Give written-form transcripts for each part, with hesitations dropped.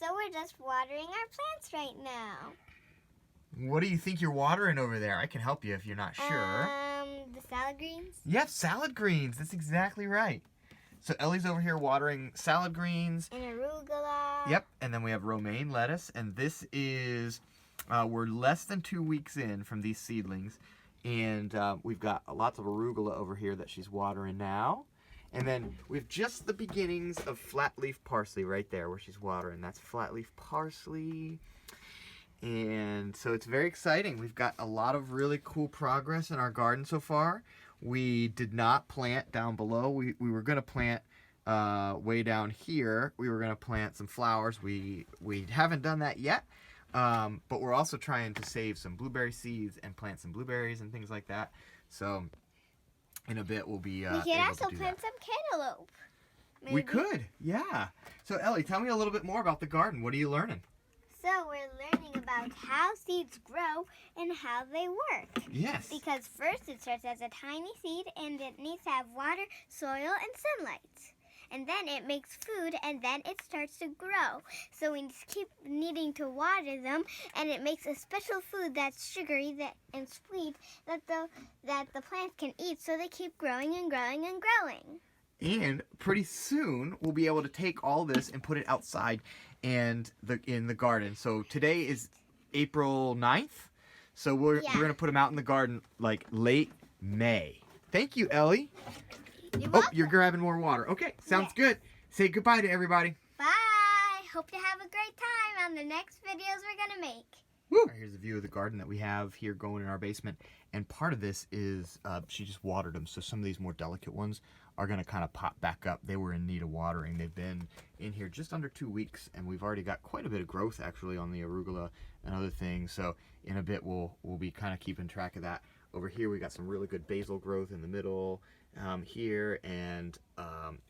so we're just watering our plants right now. What do you think you're watering over there? I can help you if you're not sure. The salad greens? Yep, salad greens. That's exactly right. So Ellie's over here watering salad greens. And arugula. Yep, and then we have romaine lettuce. And this is, we're less than 2 weeks in from these seedlings. And we've got lots of arugula over here that she's watering now. And then we have just the beginnings of flat leaf parsley right there where she's watering. That's flat leaf parsley. And so it's very exciting. We've got a lot of really cool progress in our garden so far. We did not plant down below. We were going to plant way down here. We were going to plant some flowers. We haven't done that yet. But we're also trying to save some blueberry seeds and plant some blueberries and things like that. So in a bit we'll be we could also plant some cantaloupe. Maybe. We could, yeah. So Ellie, tell me a little bit more about the garden. What are you learning? So we're learning about how seeds grow and how they work. Yes. Because first it starts as a tiny seed and it needs to have water, soil, and sunlight. And then it makes food and then it starts to grow. So we just keep needing to water them and it makes a special food that's sugary and sweet that the plants can eat, so they keep growing and growing and growing. And pretty soon we'll be able to take all this and put it outside and in the garden. So today is April 9th. So we're going to put them out in the garden like late May. Thank you, Ellie. You're grabbing more water. Okay, sounds good. Say goodbye to everybody. Bye. Hope you have a great time on the next videos we're going to make. Woo. Here's a view of the garden that we have here going in our basement. And part of this is she just watered them. So some of these more delicate ones are going to kind of pop back up. They were in need of watering. They've been in here just under 2 weeks, and we've already got quite a bit of growth actually on the arugula and other things. So in a bit we'll be kind of keeping track of that. Over here we got some really good basil growth in the middle here, and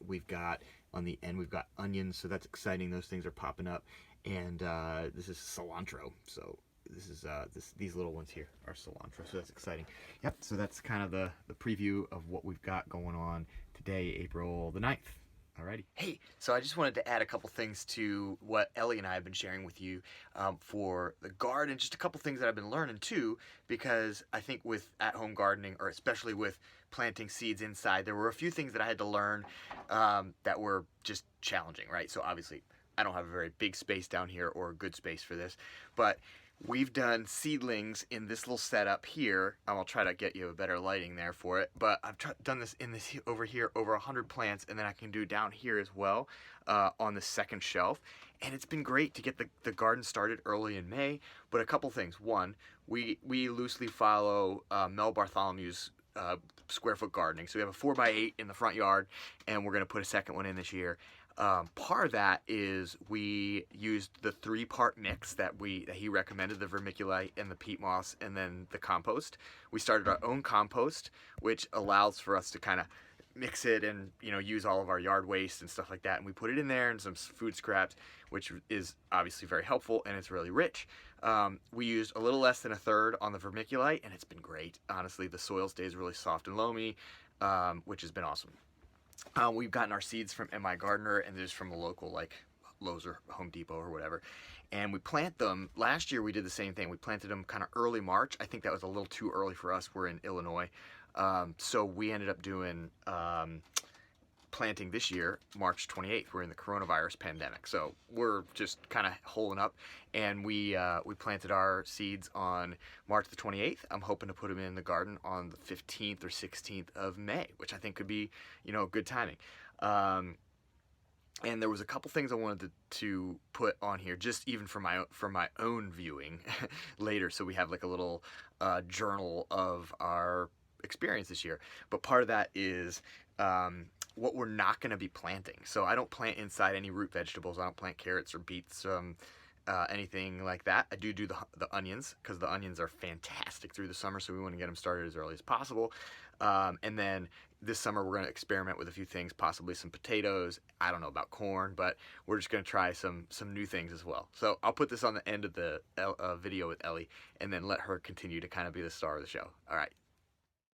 we've got on the end we've got onions, so that's exciting. Those things are popping up, and this is cilantro. So this is these little ones here are cilantro, so that's exciting. Yep, so that's kind of the preview of what we've got going on today, April the 9th. Alrighty. Hey, so I just wanted to add a couple things to what Ellie and I have been sharing with you for the garden. Just a couple things that I've been learning too, because I think with at-home gardening, or especially with planting seeds inside, there were a few things that I had to learn that were just challenging, right? So obviously I don't have a very big space down here or a good space for this, but we've done seedlings in this little setup here. I'll try to get you a better lighting there for it, but I've done this in this over here, over 100 plants, and then I can do down here as well on the second shelf. And it's been great to get the garden started early in May. But a couple things. One, we loosely follow Mel Bartholomew's square foot gardening. So we have a 4x8 in the front yard, and we're going to put a second one in this year. Part of that is we used the 3-part mix that he recommended, the vermiculite and the peat moss and then the compost. We started our own compost, which allows for us to kind of mix it and use all of our yard waste and stuff like that, and we put it in there and some food scraps, which is obviously very helpful, and it's really rich. We used a little less than a third on the vermiculite, and it's been great. Honestly, the soil stays really soft and loamy, which has been awesome. We've gotten our seeds from MI Gardener, and there's from a local like Lowe's or Home Depot or whatever, and we plant them. Last year we did the same thing. We planted them kind of early March. I think that was a little too early for us. We're in Illinois, so we ended up doing planting this year March 28th. We're in the coronavirus pandemic, so we're just kind of holding up, and we planted our seeds on March the 28th. I'm hoping to put them in the garden on the 15th or 16th of May, which I think could be good timing. And there was a couple things I wanted to put on here, just even for my own viewing later, so we have like a little journal of our experience this year. But part of that is what we're not going to be planting. So I don't plant inside any root vegetables. I don't plant carrots or beets, anything like that. I do the onions, because the onions are fantastic through the summer, so we want to get them started as early as possible. And then this summer we're going to experiment with a few things, possibly some potatoes. I don't know about corn, but we're just going to try some new things as well. So I'll put this on the end of the video with Ellie, and then let her continue to kind of be the star of the show. All right.